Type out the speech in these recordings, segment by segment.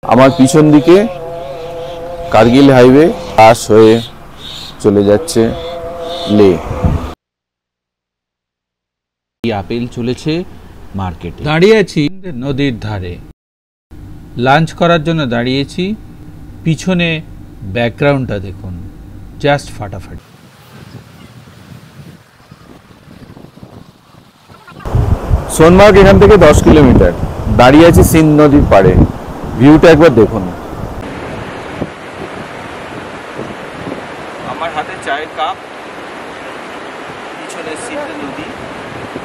আমার পিছন দিকে কার্গিল হাইওয়ে পাস হয়ে চলে যাচ্ছে লে। আপেল চলেছে মার্কেটে। দাঁড়িয়ে আছি নদীর ধারে, লাঞ্চ করার জন্য দাঁড়িয়েছি। পিছনে ব্যাকগ্রাউন্ডটা দেখুন, জাস্ট ফাটাফাটি। সোনমার্গ এখান থেকে 10 কিলোমিটার। দাঁড়িয়ে আছি সিন্ধ নদীর পাড়ে। ভিউটা একবার দেখুন। আমার হাতে চায়ের কাপ, পিছনে সিন্ধ নদী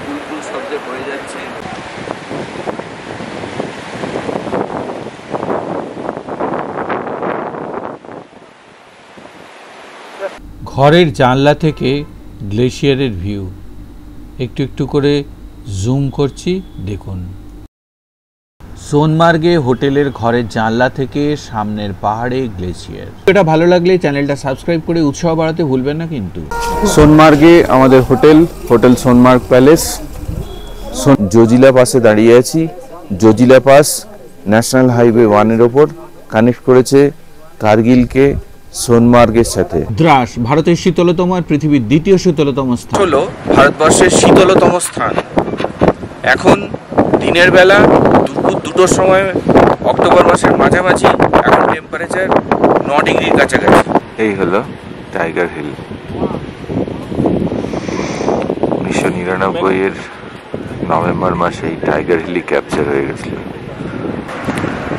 বুলবুল শব্দে বয়ে যাচ্ছে। ঘরের জানলা থেকে গ্লেশিয়ারের ভিউ একটু একটু করে জুম করছি, দেখুন। সোনমার্গে হোটেলের ঘরের জানলা থেকে সামনের পাহাড়ে গ্লেশিয়ার। এটা ভালো লাগলে চ্যানেলটা সাবস্ক্রাইব করে উৎসাহ বাড়াতে ভুলবেন না কিন্তু। সোনমার্গে আমাদের হোটেল সোনমার্গ প্যালেস। জজিলা পাসে দাঁড়িয়ে আছি। জজিলা পাস ন্যাশনাল হাইওয়ে 1-এর ওপর কানেক্ট করেছে কার্গিলকে সোনমার্গের সাথে। দ্রাস ভারতের শীতলতম আর পৃথিবীর দ্বিতীয় শীতলতম স্থান, হলো ভারতবর্ষের শীতলতম স্থান। এখন দিনের বেলা দুটোর সময়, অক্টোবর মাসের মাঝামাঝি। এখন টেম্পারেচার 9 ডিগ্রির কাছাকাছি। এই হলো টাইগার হিল। 1999-এর নভেম্বর মাসে এই টাইগার হিলই ক্যাপচার হয়ে গেছিল।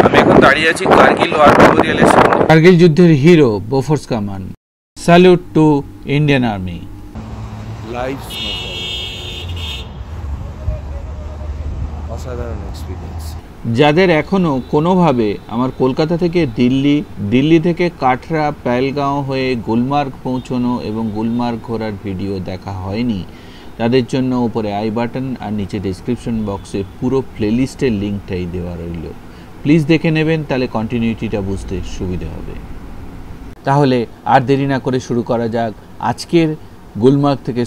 আমি এখন দাঁড়িয়ে আছি কার্গিল ওয়ার মেমোরিয়ালের সামনে। কার্গিল যুদ্ধের হিরো বোফোর্স কামান। Salute to Indian army. Live snowfall, অসাধারণ এক্সপিরিয়েন্স। যাদের এখনও কোনোভাবে আমার কলকাতা থেকে দিল্লি থেকে কাটরা, পেহেলগাঁও হয়ে গুলমার্গ পৌঁছানো এবং গুলমার্গ ঘোরার ভিডিও দেখা হয়নি, তাদের জন্য উপরে আই বাটন আর নিচে ডেসক্রিপশন বক্সে পুরো প্লেলিস্টের লিঙ্কটাই দেওয়া রইল। প্লিজ দেখে নেবেন, তাহলে কন্টিনিউটিটা বুঝতে সুবিধে হবে। তাহলে আর দেরি না করে শুরু করা যাক আজকের গুলমার্গ থেকে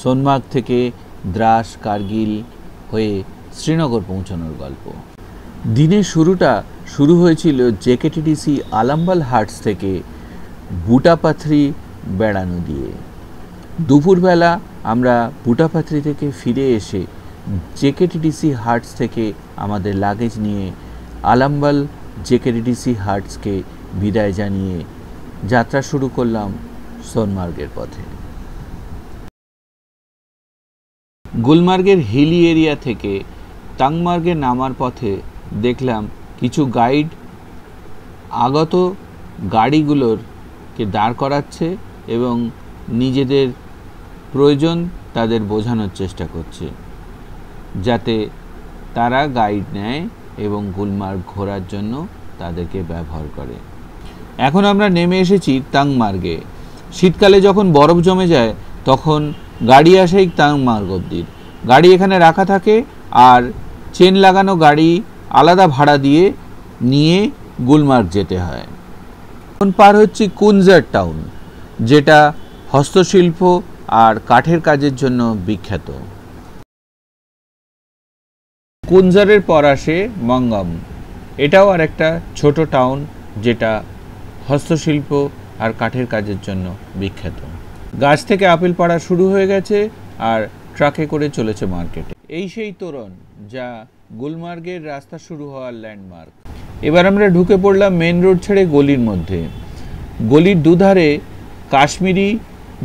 সোনমার্গ থেকে দ্রাস, কার্গিল হয়ে শ্রীনগর পৌঁছানোর গল্প। দিনের শুরু হয়েছিল জেকেটিডিসি আলাম্বাল হাটস থেকে বুটাপাথরি বেড়ানো দিয়ে। দুপুরবেলা আমরা বুটাপাথরি থেকে ফিরে এসে জেকেটিডিসি হাটস থেকে আমাদের লাগেজ নিয়ে আলাম্বাল জেকেটিডিসি হাটসকে বিদায় জানিয়ে যাত্রা শুরু করলাম সোনমার্গের পথে। গুলমার্গের হিলি এরিয়া থেকে তাংমার্গে নামার পথে দেখলাম কিছু গাইড আগত গাড়িগুলোরকে দাঁড় করাচ্ছে এবং নিজেদের প্রয়োজন তাদের বোঝানোর চেষ্টা করছে, যাতে তারা গাইড নেয় এবং গুলমার্গ ঘোরার জন্য তাদেরকে ব্যবহার করে। এখন আমরা নেমে এসেছি তাংমার্গে। শীতকালে যখন বরফ জমে যায় তখন গাড়ি আসে এই তাংমার্গ অবধি। গাড়ি এখানে রাখা থাকে আর চেন লাগানো গাড়ি আলাদা ভাড়া দিয়ে নিয়ে গুলমার্গ যেতে হয়। এখন পার হচ্ছে কুনজার টাউন, যেটা হস্তশিল্প আর কাঠের কাজের জন্য বিখ্যাত। কুনজারের পর আসে মঙ্গম। এটাও আর একটা ছোট টাউন যেটা হস্তশিল্প আর কাঠের কাজের জন্য বিখ্যাত। গাছ থেকে আপেল পাড়া শুরু হয়ে গেছে আর ট্রাকে করে চলেছে মার্কেটে। এই সেই তোরণ যা গুলমার্গের রাস্তা শুরু হওয়ার ল্যান্ডমার্ক। এবার আমরা ঢুকে পড়লাম মেন রোড ছেড়ে গলির মধ্যে। গলির দুধারে কাশ্মীরি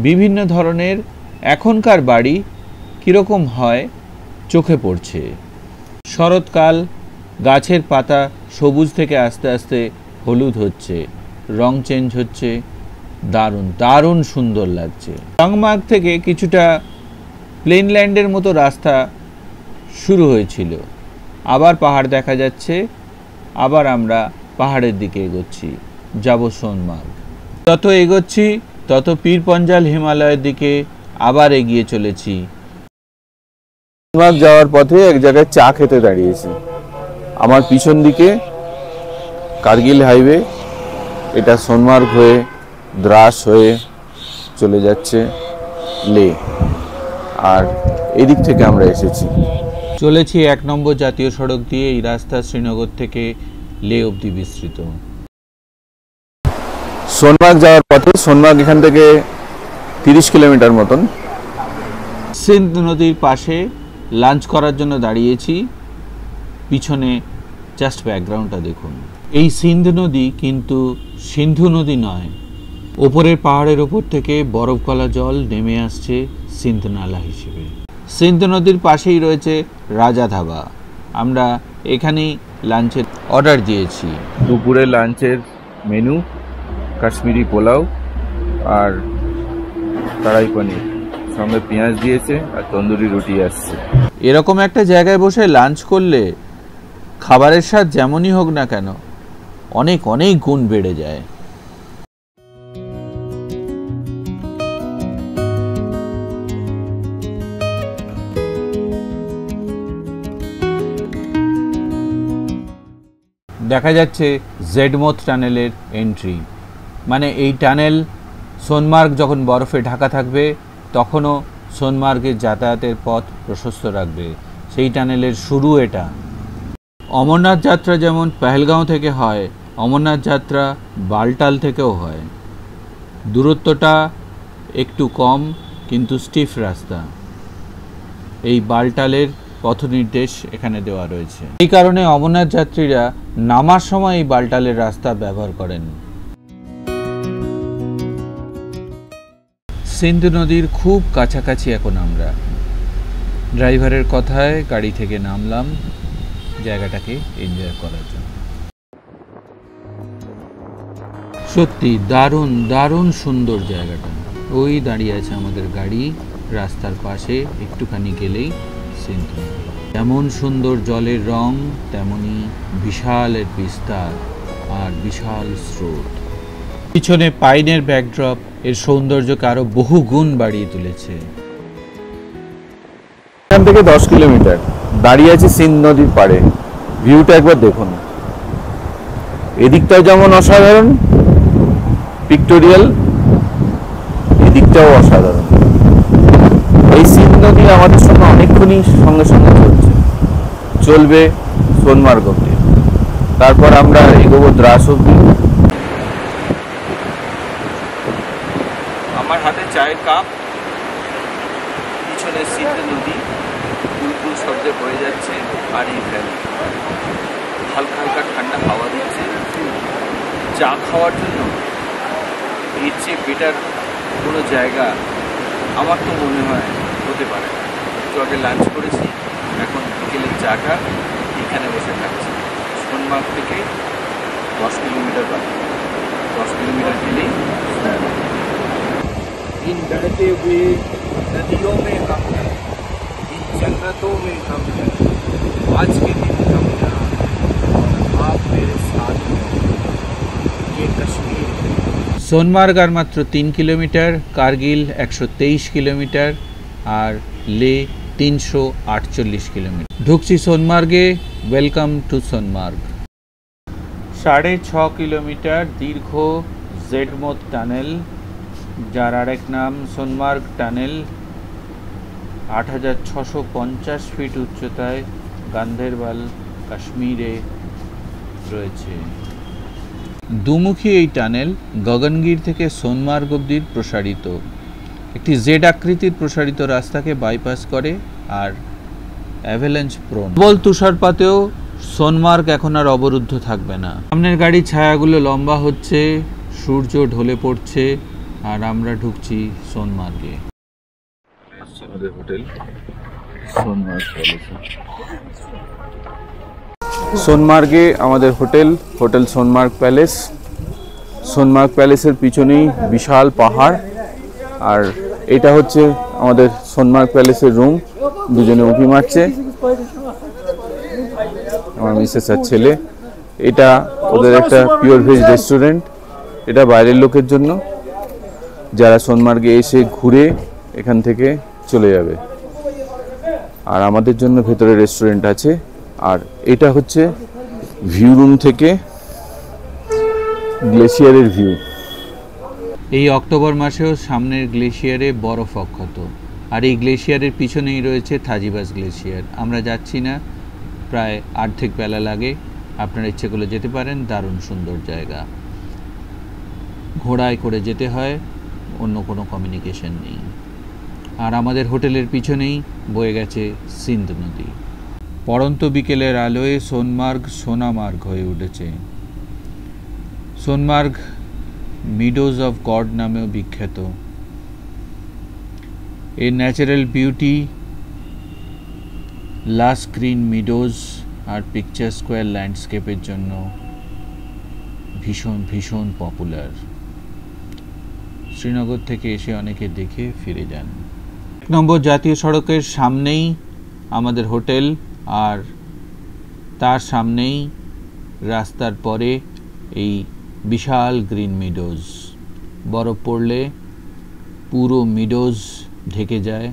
বিভিন্ন ধরনের এখনকার বাড়ি কীরকম হয় চোখে পড়ছে। শরৎকাল, গাছের পাতা সবুজ থেকে আস্তে আস্তে হলুদ হচ্ছে, রং চেঞ্জ হচ্ছে, দারুণ সুন্দর লাগছে। তাংমার্গ থেকে কিছুটা প্লেনল্যান্ডের মতো রাস্তা শুরু হয়েছিল, আবার পাহাড় দেখা যাচ্ছে, আবার আমরা পাহাড়ের দিকে এগোচ্ছি, যাব সোনমার্গ। যত এগোচ্ছি তত পীরপঞ্জাল হিমালয়ের দিকে আবার এগিয়ে চলেছি। সোনমার্গ যাওয়ার পথে এক জায়গায় চা খেতে দাঁড়িয়েছি। আমার পিছন দিকে কার্গিল হাইওয়ে, এটা সোনমার্গ হয়ে দ্রাস হয়ে চলে যাচ্ছে লে। আর এদিক থেকে আমরা এসেছি, চলেছি 1 নম্বর জাতীয় সড়ক দিয়ে। এই রাস্তা শ্রীনগর থেকে লে অবধি বিস্তৃত। সোনমার্গ যাওয়ার পথে, সোনমার্গ এখান থেকে 30 কিলোমিটার মতন। সিন্ধ নদীর পাশে লাঞ্চ করার জন্য দাঁড়িয়েছি। পিছনে জাস্ট ব্যাকগ্রাউন্ডটা দেখুন। এই সিন্ধ নদী কিন্তু সিন্ধু নদী নয়। ওপরের পাহাড়ের ওপর থেকে বরফ গলা জল নেমে আসছে সিন্ধ নালা হিসেবে। সিন্ধ নদীর পাশেই রয়েছে রাজা ধাবা। আমরা এখানেই লাঞ্চের অর্ডার দিয়েছি। দুপুরে লাঞ্চের মেনু কাশ্মীরি পোলাও আর কড়াই পনির, সঙ্গে পেঁয়াজ দিয়েছে আর তন্দুরি রুটি আসছে। এরকম একটা জায়গায় বসে লাঞ্চ করলে খাবারের স্বাদ যেমনই হোক না কেন অনেক অনেক গুণ বেড়ে যায়। দেখা যাচ্ছে জেডমোথ টানেলের এন্ট্রি, মানে এই টানেল সোনমার্গ যখন বরফে ঢাকা থাকবে তখনও সোনমার্গের যাতায়াতের পথ প্রশস্ত রাখবে। সেই টানেলের শুরু এটা। অমরনাথ যাত্রা যেমন পেহেলগাঁও থেকে হয়, অমরনাথ যাত্রা বালটাল থেকেও হয়। দূরত্বটা একটু কম কিন্তু স্টিফ রাস্তা। এই বালটালের পথ নির্দেশ এখানে দেওয়া রয়েছে। এই কারণে অমরনাথ যাত্রীরা নামার সময় এই বালটালের রাস্তা ব্যবহার করেন। সিন্ধু নদীর খুব কাছাকাছি এখন আমরা। ড্রাইভারের কথায় গাড়ি থেকে নামলাম জায়গাটাকে এনজয় করার জন্য। সত্যি দারুণ দারুণ সুন্দর জায়গাটা। ওই দাঁড়িয়ে আছে আমাদের গাড়ি, রাস্তার পাশে একটুখানি গেলেই সিন্ধু নদী। যেমন সুন্দর জলের রং, তেমনি বিশালের বিস্তার আর বিশাল স্রোত। পিছনে পাইনের ব্যাকড্রপ এর সৌন্দর্যকে আরো বহু গুণ বাড়িয়ে তুলেছে। এখান থেকে 10 কিলোমিটার দাঁড়িয়ে আছে সিন্ধু নদীর পাড়ে। ভিউটা একবার দেখুন। এদিকটাও যেমন অসাধারণ পিক্টোরিয়াল, এদিকটাও অসাধারণ। এই সিন্ধু নদী আমাদের সঙ্গে অনেকক্ষণই সঙ্গে সঙ্গে চলবে সোনমার্গ অব্দি। তারপর আমরা এগোবো দ্রাস অব্দি। আমার হাতে চায়ের কাপ, পিছনে সিন্ধু নদী বুলবুল শব্দে বয়ে যাচ্ছে, আর এই ভ্যালি হালকা হালকা ঠান্ডা হাওয়া দিচ্ছে। চা খাওয়ার জন্য এর চেয়ে বেটার কোনো জায়গা আমার তো মনে হয় হতে পারে না। একটু আগে লাঞ্চ করেছি, এখন বিকেলের চাটা এখানে বসে খাচ্ছি। সোনমার্গ থেকে 10 কিলোমিটার বাকি, 10 কিলোমিটার গেলেই इन बहते हुए नदियों में हम हैं, इन जन्नतों में हम हैं, आज के दिन हम यहाँ और आप मेरे साथ हैं, ये कश्मीर है। সোনমার্গ আর মাত্র 3 কিলোমিটার, কার্গিল 123 কিলোমিটার আর লে 348 কিলোমিটার। ঢুকছি সোনমার্গে। Welcome to Sonamarg. 6.5 কিলোমিটার দীর্ঘ জেডমোথ টানেল, যার আরেক নাম সোনমার্গ টানেল। 8650 ফিট উচ্চতায় গান্ধেরবাল কাশ্মীরে রয়েছে। দুমুখী এই টানেল গগনগির থেকে সোনমার্গ অব্দি প্রসারিত। একটি জেড আকৃতির প্রসারিত রাস্তাকে বাইপাস করে আর অ্যাভালাঞ্চ প্রোন। প্রবল তুষারপাতেও সোনমার্গ এখন আর অবরুদ্ধ থাকবে না। সামনের গাড়ির ছায়াগুলো লম্বা হচ্ছে, সূর্য ঢলে পড়ছে আর আমরা ঢুকছি সোনমার্গে। আমাদের হোটেল সোনমার্গ প্যালেস। সোনমার্গে আমাদের হোটেল সোনমার্গ প্যালেস। সোনমার্গ প্যালেসের পিছনেই বিশাল পাহাড়, আর এটা হচ্ছে আমাদের সোনমার্গ প্যালেসের রুম। দুজনে উঁকি মারছে, আমার মিসেস আর ছেলে। এটা ওদের একটা পিওর ভেজ রেস্টুরেন্ট। এটা বাইরের লোকের জন্য, যারা সোনমার্গে এসে ঘুরে এখান থেকে চলে যাবে। আর আমাদের জন্য ভেতরে রেস্টুরেন্ট আছে। আর এটা হচ্ছে ভিউ রুম থেকে গ্লেশিয়ারের ভিউ। এই অক্টোবর মাসেও সামনের গ্লেশিয়ারে বরফ অক্ষত, আর এই গ্লেশিয়ারের পিছনেই রয়েছে থাজিবাস গ্লেশিয়ার। আমরা যাচ্ছি না, প্রায় অর্ধেক বেলা লাগে আপনার ইচ্ছে করলে যেতে পারেন, দারুণ সুন্দর জায়গা। ঘোড়ায় করে যেতে হয়, অন্য কোনো কমিউনিকেশন নেই। আর আমাদের হোটেলের পিছনেই বয়ে গেছে সিন্ধ নদী। পড়ন্ত বিকেলের আলোয় সোনমার্গ সোনামার্গ হয়ে উঠেছে। সোনমার্গ মিডোজ অফ গড নামেও বিখ্যাত। এর ন্যাচারাল বিউটি, লাস গ্রিন মিডোজ আর পিকচার স্কোয়ার ল্যান্ডস্কেপের জন্য ভীষণ ভীষণ পপুলার। শ্রীনগর থেকে এসে অনেকে দেখে ফিরে যান। 1 নম্বর জাতীয় সড়কের সামনেই আমাদের হোটেল, আর তার সামনেই রাস্তার পরে এই বিশাল গ্রিন মিডোজ। বরফ পড়লে পুরো মিডোজ ঢেকে যায়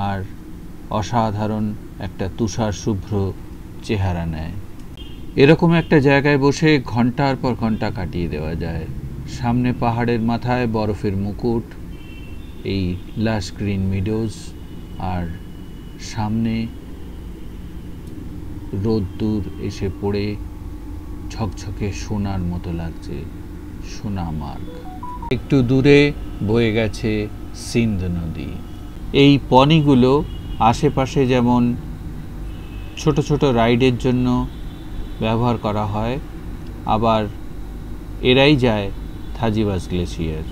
আর অসাধারণ একটা তুষার শুভ্র চেহারা নেয়। এরকম একটা জায়গায় বসে ঘন্টার পর ঘন্টা কাটিয়ে দেওয়া যায়। সামনে পাহাড়ের মাথায় বরফের মুকুট, এই লাশ গ্রিন মিডোজ, আর সামনে রোদ্দুর এসে পড়ে ঝকঝকে সোনার মতো লাগছে সোনামার্গ। একটু দূরে বয়ে গেছে সিন্ধ নদী। এই পনিগুলো আশেপাশে যেমন ছোট ছোট রাইডের জন্য ব্যবহার করা হয়, আবার এরাই যায় থাজিবাস গ্লেসিয়ার।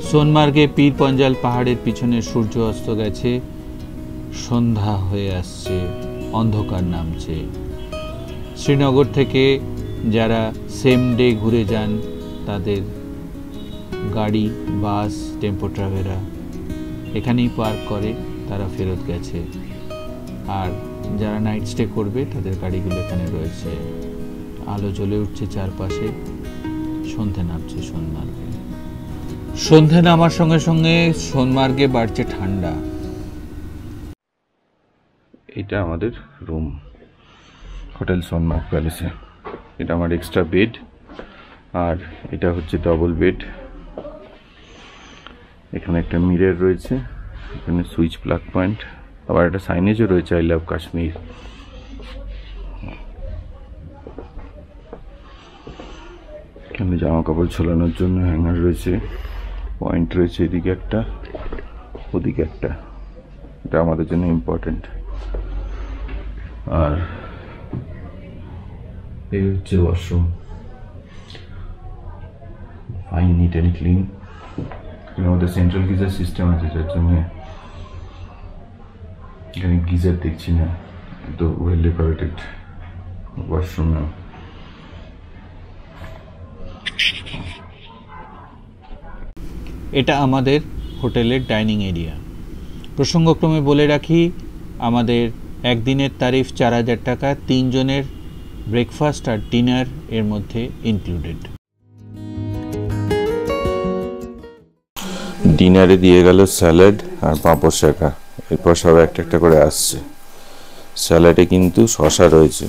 সোনমার্গে পীর পঞ্জাল পাহাড়ের পিছনে সূর্য অস্ত গেছে, সন্ধ্যা হয়ে আসছে, অন্ধকার নামছে। শ্রীনগর থেকে যারা সেম ডে ঘুরে যান তাদের গাড়ি, বাস, টেম্পো ট্রাভেরা এখানেই পার্ক করে, তারা ফেরত গেছে। আর যারা নাইট স্টে করবে তাদের গাড়িগুলো এখানে রয়েছে। আলো জ্বলে উঠছে চারপাশে, সন্ধে নামছে সোনমার্গে। সন্ধে নামার সঙ্গে সঙ্গে সোনমার্গে বাড়ছে ঠান্ডা। এটা আমাদের রুম হোটেল সোনমার্গ প্যালেসে। এটা আমার এক্সট্রা বেড, আর এটা হচ্ছে ডবল বেড। এখানে একটা মিরর রয়েছে, এখানে সুইচ প্লাগ পয়েন্ট, আবার একটা সাইনেজও রয়েছে আই লাভ কাশ্মীর। এখানে জামা কাপড় ঝোলানোর জন্য হ্যাঙ্গার রয়েছে, পয়েন্ট রয়েছে এদিকে একটা, ওদিকে একটা। এটা আমাদের জন্য ইম্পর্টেন্ট। আর এই হচ্ছে washroom, fine, neat and clean. আমাদের সেন্ট্রাল গিজার সিস্টেম আছে, যার জন্য এখানে গিজার দেখছি না, তো ওয়েল ডেকোরেটেড ওয়াশরুম না। এটা আমাদের হোটেলের ডাইনিং এরিয়া। প্রসঙ্গক্রমে বলে রাখি, আমাদের একদিনের তারিফ 4000 টাকা, 3 জনের ব্রেকফাস্ট আর ডিনার এর মধ্যে ইনক্লুডেড। ডিনারে দিয়ে গেল স্যালাড আর পাঁপড় শাকা, এরপর সব একটা একটা করে আসছে। স্যালাডে কিন্তু শশা রয়েছে,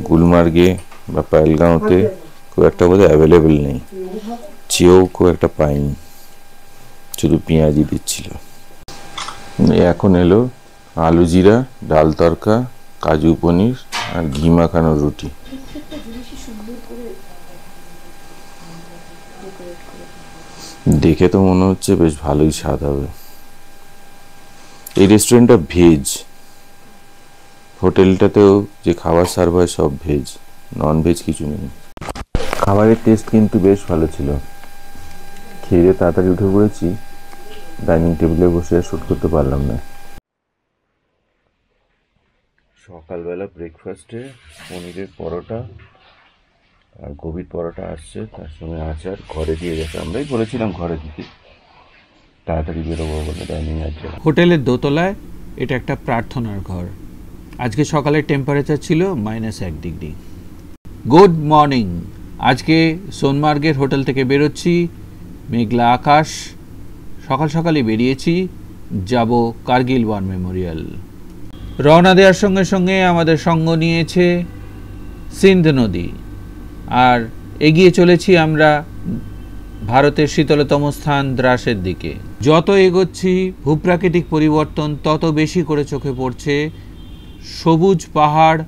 গুলমার্গে বা পায়েলগাঁওতে খুব একটা বোধহয় অ্যাভেলেবেল নেই, চেয়েও খুব একটা পাইনি, শুধু পেঁয়াজি দিচ্ছিল। এখন এলো আলু জিরা, ডাল তরকা, কাজু পনির আর ঘি মাখানো রুটি। দেখে তো মনে হচ্ছে বেশ ভালোই স্বাদ হবে। এই রেস্টুরেন্টটা ভেজ, হোটেলটাতেও যে খাবার সার্ভ হয় সব ভেজ, নন ভেজ কিছু নেই। খাবারের টেস্ট কিন্তু বেশ ভালো ছিল। খেয়ে তাড়াতাড়ি উঠে পড়েছি, ডাইনিং টেবিলে বসে আর শ্যুট করতে পারলাম না। সকালবেলা ব্রেকফাস্টে পনিরের পরোটা আর গোবির পরোটা আসছে, তার সঙ্গে আচার ঘরে দিয়ে গেছে। আমরাই বলেছিলাম ঘরে দিতে, তাড়াতাড়ি বেরোবো বলে ডাইনিং আছে। হোটেলের দোতলায় এটা একটা প্রার্থনার ঘর। আজকে সকালের টেম্পারেচার ছিল -1 ডিগ্রি। Good morning. আজকে সোনমার্গের হোটেল থেকে বেরোচ্ছি, মেঘলা আকাশ, সকাল সকালই বেরিয়েছি, যাব কার্গিল ওয়ার মেমোরিয়াল। রওনা দেওয়ার সঙ্গে সঙ্গে আমাদের সঙ্গ নিয়েছে সিন্ধ নদী, আর এগিয়ে চলেছি আমরা ভারতের শীতলতম স্থান দ্রাসের দিকে। যত এগোচ্ছি ভূপ্রাকৃতিক পরিবর্তন তত বেশি করে চোখে পড়ছে সবুজ পাহাড়,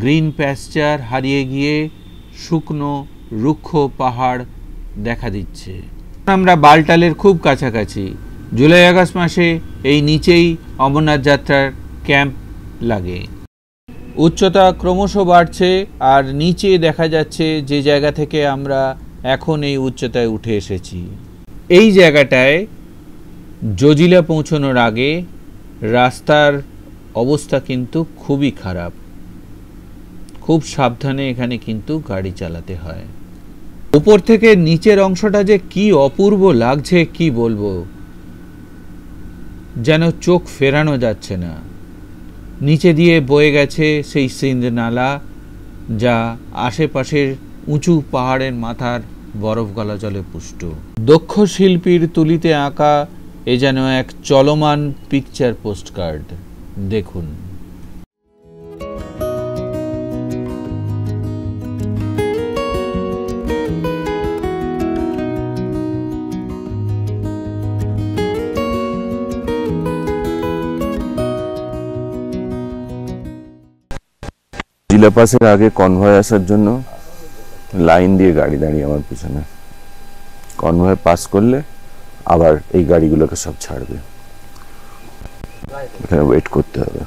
গ্রিন প্যাস্চার হারিয়ে গিয়ে শুকনো রুক্ষ পাহাড় দেখা দিচ্ছে। আমরা বালটালের খুব কাছাকাছি। জুলাই আগস্ট মাসে এই নিচেই অমরনাথ যাত্রার ক্যাম্প লাগে। উচ্চতা ক্রমশ বাড়ছে আর নিচে দেখা যাচ্ছে যে জায়গা থেকে আমরা এখন এই উচ্চতায় উঠে এসেছি। এই জায়গাটায় জজিলা পৌঁছানোর আগে রাস্তার অবস্থা কিন্তু খুবই খারাপ। খুব সাবধানে এখানে কিন্তু গাড়ি চালাতে হয়। উপর থেকে নিচের অংশটা যে কি অপূর্ব লাগছে কি বলবো, যেন চোখ ফেরানো যাচ্ছে না। নিচে দিয়ে বয়ে গেছে সেই সিন্ধ নালা, যা আশেপাশের উঁচু পাহাড়ের মাথার বরফ গলা জলে পুষ্ট। দক্ষ শিল্পীর তুলিতে আঁকা এ যেন এক চলমান পিকচার পোস্টকার্ড। দেখুন। জজিলা পাসের আগে কনভয় আসার জন্য লাইন দিয়ে গাড়ি দাঁড়িয়ে আমার পিছনে। কনভয় পাস করলে আবার এই গাড়িগুলোকে সব ছাড়বে, এখানে ওয়েট করতে হবে।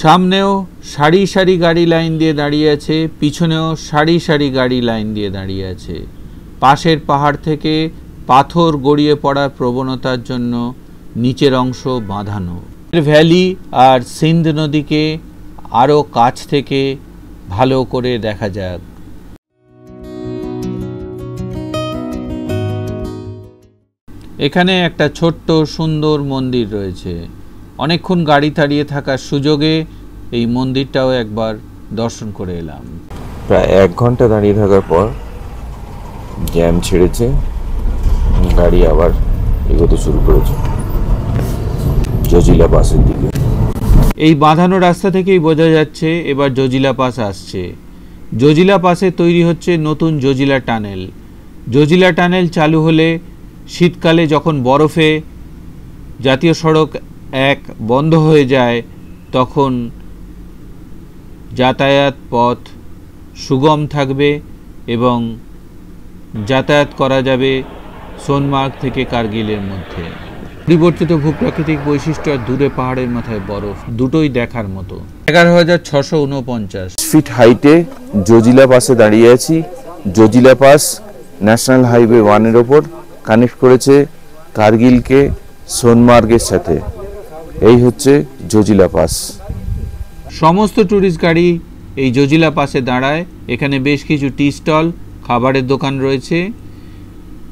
সামনেও সারি সারি গাড়ি লাইন দিয়ে দাঁড়িয়ে আছে, পিছনেও সারি সারি গাড়ি লাইন দিয়ে দাঁড়িয়ে আছে। পাশের পাহাড় থেকে পাথর গড়িয়ে পড়ার প্রবণতার জন্য নিচের অংশ বাঁধানো। ভ্যালি আর সিন্ধ নদীকে আরও কাছ থেকে ভালো করে দেখা যাক। এখানে একটা ছোট্ট সুন্দর মন্দির রয়েছে। অনেকক্ষণ গাড়ি দাঁড়িয়ে থাকার সুযোগে এই মন্দিরটাও একবার দর্শন করে এলাম। প্রায় 1 ঘন্টা দাঁড়িয়ে থাকার পর জ্যাম ছেড়েছে, গাড়ি আবার এগোতে শুরু করেছে জজিলা পাসের দিকে। এই বাঁধানো রাস্তা থেকেই বোঝা যাচ্ছে এবার জজিলা পাস আসছে। জজিলা পাসে তৈরি হচ্ছে নতুন জজিলা টানেল। জজিলা টানেল চালু হলে শীতকালে যখন বরফে জাতীয় সড়ক 1 বন্ধ হয়ে যায় তখন যাতায়াত পথ সুগম থাকবে এবং যাতায়াত করা যাবে সোনমার্গ থেকে কার্গিলের মধ্যে। পরিবর্তিত ভূপ্রাকৃতিক বৈশিষ্ট্য আর দূরে পাহাড়ের মাথায় বরফ, দুটোই দেখার মতো। 11,649 ফিট হাইটে জজিলা পাসে দাঁড়িয়ে আছি। জজিলা পাস ন্যাশনাল হাইওয়ে 1 এর ওপর কানেক্ট করেছে কার্গিলকে সোনমার্গের সাথে। এই হচ্ছে জজিলা পাস। সমস্ত ট্যুরিস্ট গাড়ি এই জজিলা পাসে দাঁড়ায়। এখানে বেশ কিছু টি স্টল, খাবারের দোকান রয়েছে।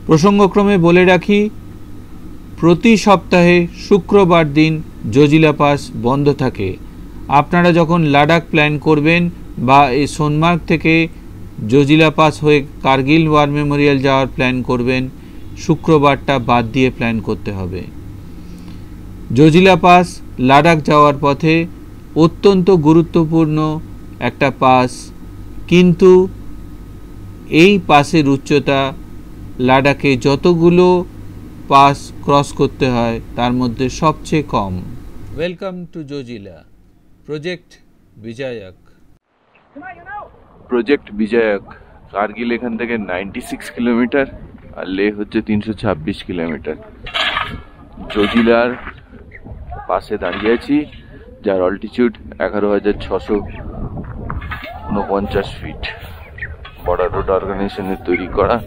প্রসঙ্গক্রমে বলে রাখি, প্রতি সপ্তাহে শুক্রবার দিন জজিলা পাস বন্ধ থাকে। আপনারা যখন লাদাখ প্ল্যান করবেন বা এই সোনমার্গ থেকে জজিলা পাস হয়ে কার্গিল ওয়ার মেমোরিয়াল যাওয়ার প্ল্যান করবেন, শুক্রবারটা বাদ দিয়ে প্ল্যান করতে হবে। জজিলা পাস লাদাখ যাওয়ার পথে অত্যন্ত গুরুত্বপূর্ণ একটা পাস, কিন্তু এই পাসের উচ্চতা লাদাখে যতগুলো পাস ক্রস করতে হয় তার মধ্যে সবচেয়ে কম। Welcome to Zojila, project Vijayak. Project Vijayak. Kargil এখান থেকে 96 কিলোমিটার আর লে হচ্ছে 326 কিলোমিটার। জজিলার পাশে দাঁড়িয়ে আছি, যার অল্টিটিউড 11,649 ফিট। বর্ডার রোড অর্গানাইজেশনের তৈরি করা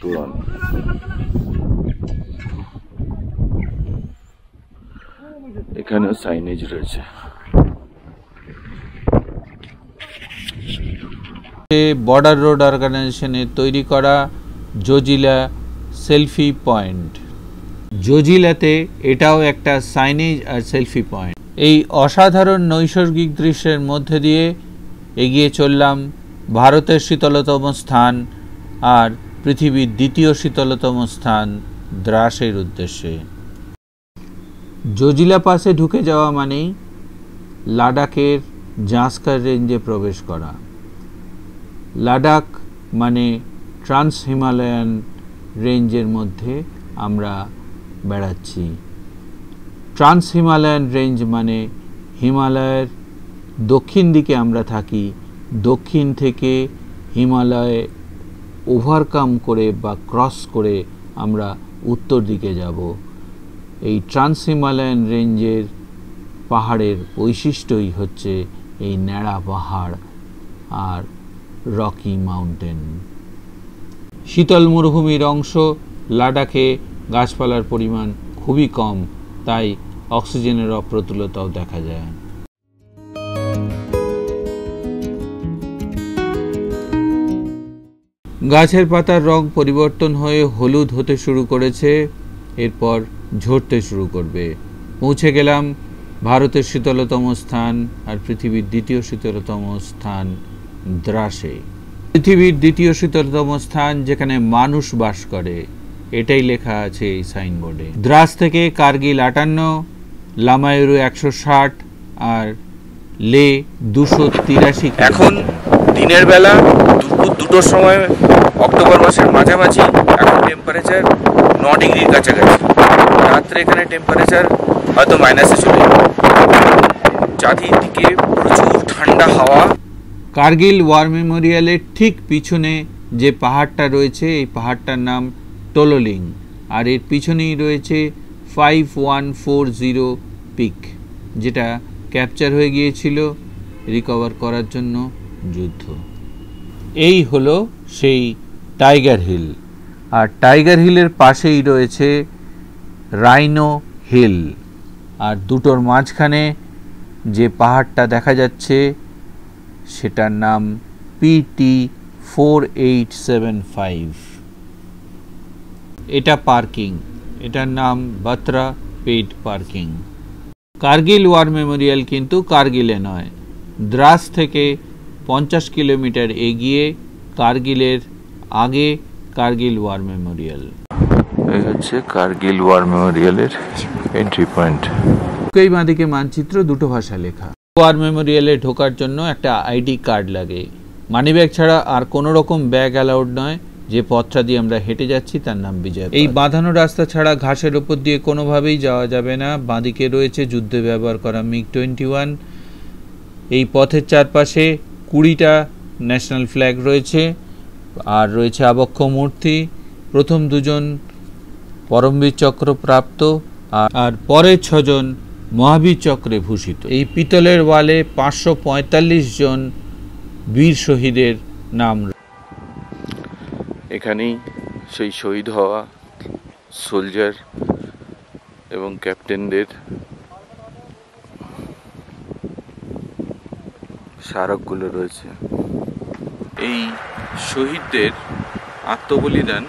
তোরণ। এখানেও সাইনেজ রয়েছে। বর্ডার রোড অর্গানাইজেশনের তৈরি করা জজিলা সেলফি পয়েন্ট। জজিলাতে এটাও একটা সাইনেজ আর সেলফি পয়েন্ট। এই অসাধারণ নৈসর্গিক দৃশ্যের মধ্যে দিয়ে এগিয়ে চললাম ভারতের শীতলতম স্থান আর পৃথিবীর দ্বিতীয় শীতলতম স্থান দ্রাসের উদ্দেশ্যে। জজিলা পাসে ঢুকে যাওয়া মানেই লাদাখের জাস্কার রেঞ্জে প্রবেশ করা। লাদাখ মানে ট্রান্স হিমালয়ান রেঞ্জের মধ্যে আমরা বেড়াচ্ছি। ট্রান্স হিমালয়ান রেঞ্জ মানে হিমালয়ের দক্ষিণ দিকে আমরা থাকি, দক্ষিণ থেকে হিমালয়ে ওভারকাম করে বা ক্রস করে আমরা উত্তর দিকে যাব। এই ট্রান্স হিমালয়ান রেঞ্জের পাহাড়ের বৈশিষ্ট্যই হচ্ছে এই ন্যাড়া পাহাড় আর রকি মাউন্টেন। শীতল মরুভূমির অংশ, লাদাখে গাছপালার পরিমাণ খুবই কম, তাই অক্সিজেনের অপ্রতুলতাও দেখা যায়। গাছের পাতার রং পরিবর্তন হয়ে হলুদ হতে শুরু করেছে, এরপর ঝরতে শুরু করবে। পৌঁছে গেলাম ভারতের শীতলতম স্থান আর পৃথিবীর দ্বিতীয় শীতলতম স্থান দ্রাসে। পৃথিবীর দ্বিতীয় শীতলতম স্থান যেখানে মানুষ বাস করে, এটাই লেখা আছে এই সাইনবোর্ডে। দ্রাস থেকে কার্গিল 58, লামায়ুরু 160 আর লে 283। এখন দিনের বেলা দুপুর 2টোর সময়, অক্টোবর মাসের মাঝামাঝি। এখন টেম্পারেচার 9 ডিগ্রির কাছাকাছি। রাত্রে এখানে টেম্পারেচার হয়তো মাইনাসে চলে যাবে। চারিদিকে প্রচুর ঠান্ডা হাওয়া। কার্গিল ওয়ার মেমোরিয়ালের ঠিক পিছনে যে পাহাড়টা রয়েছে, এই পাহাড়টার নাম টোলোলিং, আর এর পিছনেই রয়েছে 5140 পিক, যেটা ক্যাপচার হয়ে গিয়েছিল রিকভার করার জন্য যুদ্ধ। এই হলো সেই টাইগার হিল, আর টাইগার হিলের পাশেই রয়েছে রাইনো হিল, আর দুটোর মাঝখানে যে পাহাড়টা দেখা যাচ্ছে সেটার নাম PT4875। এটা পার্কিং, এটার নাম Batra paid parking. Kargil war memorial কিন্তু কার্গিলে নয়, দ্রাস থেকে 50 কিলোমিটার এগিয়ে কার্গিলের আগে কার্গিল ওয়ার মেমোরিয়াল। এই হচ্ছে কার্গিল ওয়ার মেমোরিয়ালের এন্ট্রি পয়েন্ট। এই বাঁদিকে মানচিত্র, দুটো ভাষা লেখা। ওয়ার মেমোরিয়ালে ঢোকার জন্য একটা আইডি কার্ড লাগে। মানিব্যাগ ছাড়া আর কোনো রকম ব্যাগ অ্যালাউড নয়। যে পথটা দিয়ে আমরা হেঁটে যাচ্ছি তার নাম বিজয়। এই বাঁধানো রাস্তা ছাড়া ঘাসের ওপর দিয়ে কোনোভাবেই যাওয়া যাবে না। বাঁদিকে রয়েছে যুদ্ধে ব্যবহার করা MiG-21। এই পথের চারপাশে 20টা ন্যাশনাল ফ্ল্যাগ রয়েছে, আর রয়েছে আবক্ষ মূর্তি। প্রথম 2 জন পরমবীর চক্র প্রাপ্ত, আর পরের 6 জন মহাবীর চক্রে ভূষিত। এই পিতলের ওয়ালে 545 জন বীর শহীদের নাম। এখানেই সেই শহীদ হওয়া সোলজার এবং ক্যাপ্টেনদের স্মারকগুলো রয়েছে। এই শহীদদের আত্মবলিদান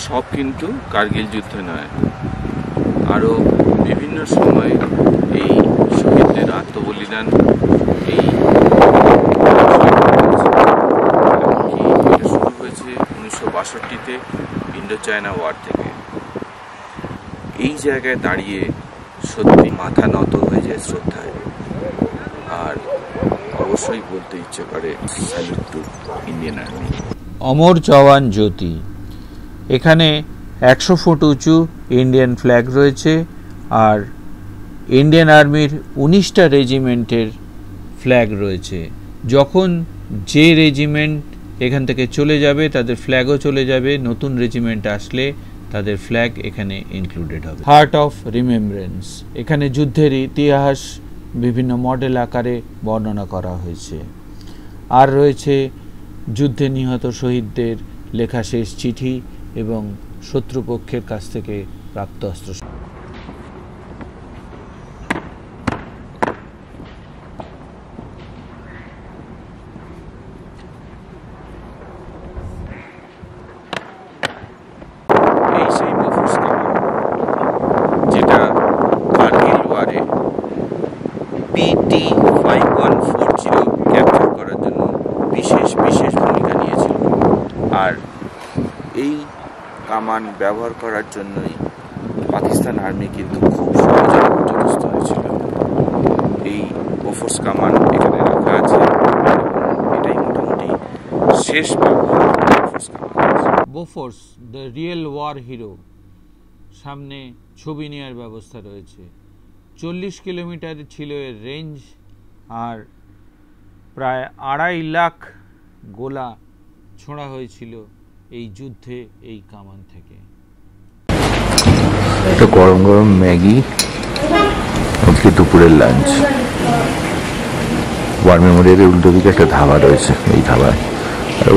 সব কিন্তু কার্গিল যুদ্ধে নয়, আরও বিভিন্ন সময় এই শহীদদের আত্মবলিদান এই শুরু হয়েছে 1962-তে ইন্ডো চায়না ওয়ার থেকে। এই জায়গায় দাঁড়িয়ে সত্যি মাথা নত হয়ে যায় শ্রদ্ধায়, আর অবশ্যই বলতে ইচ্ছে করে স্যালুট টু ইন্ডিয়ান আর্মি। অমর জওয়ান জ্যোতি, এখানে 100 ফুট উঁচু ইন্ডিয়ান ফ্ল্যাগ রয়েছে, আর ইন্ডিয়ান আর্মির 19টা রেজিমেন্টের ফ্ল্যাগ রয়েছে। যখন যে রেজিমেন্ট এখান থেকে চলে যাবে তাদের ফ্ল্যাগও চলে যাবে, নতুন রেজিমেন্ট আসলে তাদের ফ্ল্যাগ এখানে ইনক্লুডেড হবে। হার্ট অফ রিমেমব্রেন্স, এখানে যুদ্ধের ইতিহাস বিভিন্ন মডেল আকারে বর্ণনা করা হয়েছে। আর রয়েছে যুদ্ধে নিহত শহীদদের লেখা শেষ চিঠি এবং শত্রুপক্ষের কাছ থেকে প্রাপ্ত অস্ত্র। এই সেই বফোর্স কামান, যেটা কার্গিল ওয়ারে PT5140 ক্যাপচার করার জন্য বিশেষ ভূমিকা নিয়েছিল। আর এই কামান ব্যবহার করার জন্যই পাকিস্তান আর্মি কিন্তু খুব সহজে পর্যদস্ত হয়েছিল। এই বফোর্স কামান এখানে রাখা আছে, এটাই মোটামুটি শেষ ব্যবহার বফোর্স কামান। Bofors, the real war hero, সামনে ছবি নেওয়ার ব্যবস্থা রয়েছে। 40 কিলোমিটার ছিল এর রেঞ্জ, আর প্রায় 2.5 লাখ গোলা ছোঁড়া হয়েছিল এই যুদ্ধে এই কামান থেকে। একটা গরম গরম ম্যাগি, আজকে দুপুরের লাঞ্চ। ওয়ার মেমোরিয়ালের উল্টো দিকে একটা ধাবা রয়েছে, এই ধাবায়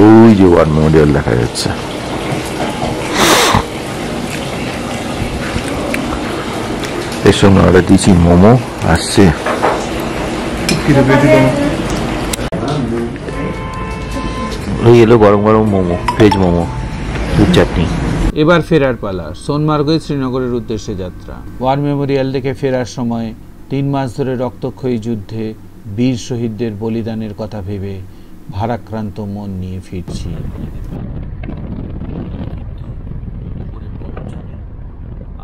ওই যে ওয়ার মেমোরিয়াল দেখা যাচ্ছে। এর সঙ্গে অর্ডার দিয়েছি মোমো, আসছে ওই এলো গরম গরম মোমো, ভেজ মোমো, দুধ চাটনি। এবার ফেরার পালা। সোনমার্গ হয়ে শ্রীনগরের উদ্দেশ্যে যাত্রা। ওয়ার মেমোরিয়াল থেকে ফেরার সময় 3 মাস ধরে রক্তক্ষয়ী যুদ্ধে বীর শহীদদের বলিদানের কথা ভেবে ভারাক্রান্ত মন নিয়ে ফিরছি।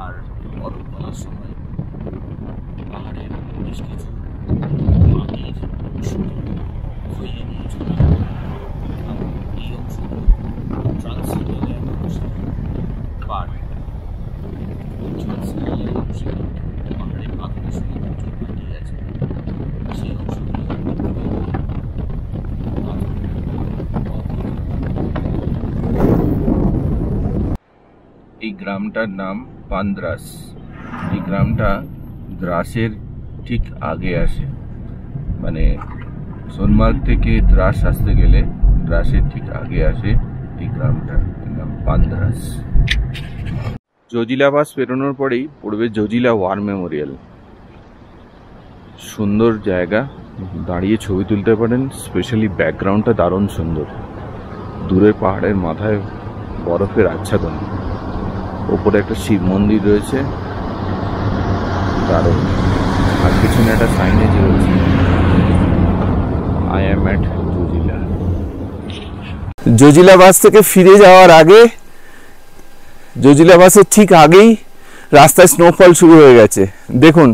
আর পরবর্তী সময় পাহাড়ের বেশ কিছু পাখির হয়ে নিয়েছে। এই অংশগুলো ট্রান্সিবারিয়ান অংশে পাহাড়ে ট্রান্সিবারিয়ান অংশে পাহাড়ে পাখির সঙ্গে প্রচুর পাখি আছে। সেই অংশগুলো এই গ্রামটার নাম পান্দ্রাস। এই গ্রামটা দ্রাসের ঠিক আগে আসে, মানে সোনমার্গ থেকে দ্রাস আসতে গেলে দ্রাসের ঠিক আগে আসে এই গ্রামটা, নাম পান্দ্রাস। জজিলা পাস পেরোনোর পরেই পড়বে জজিলা ওয়ার মেমোরিয়াল। সুন্দর জায়গা, দাঁড়িয়ে ছবি তুলতে পারেন, স্পেশালি ব্যাকগ্রাউন্ডটা দারুণ সুন্দর। দূরের পাহাড়ের মাথায় বরফের আচ্ছাদন, ওপরে একটা শিব মন্দির রয়েছে, দারুণ। আর পিছনে একটা সাইনেজ রয়েছে, I am at Zojila. Zojila বাস থেকে ফিরে যাওয়ার আগে, জজিলা বাসের ঠিক আগেই রাস্তায় স্নোফল শুরু হয়ে গেছে। দেখুন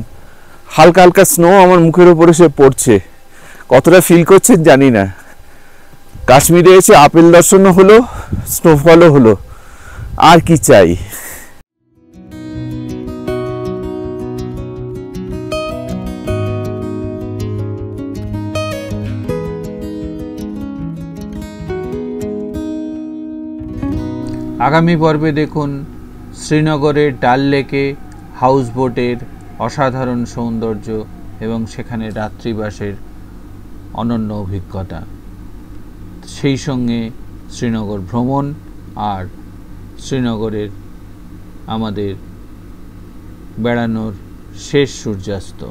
হালকা হালকা স্নো আমার মুখের উপরে সে পড়ছে, কতটা ফিল করছেন জানি না। কাশ্মীরে এসে আপেল দর্শনও হলো, স্নোফলও হলো, আর কি চাই। আগামী পর্বে দেখুন শ্রীনগরের ডাল লেকে হাউসবোটের অসাধারণ সৌন্দর্য এবং সেখানে রাত্রিবাসের অনন্য অভিজ্ঞতা, সেই সঙ্গে শ্রীনগর ভ্রমণ আর শ্রীনগরের আমাদের বেড়ানোর শেষ সূর্যাস্ত।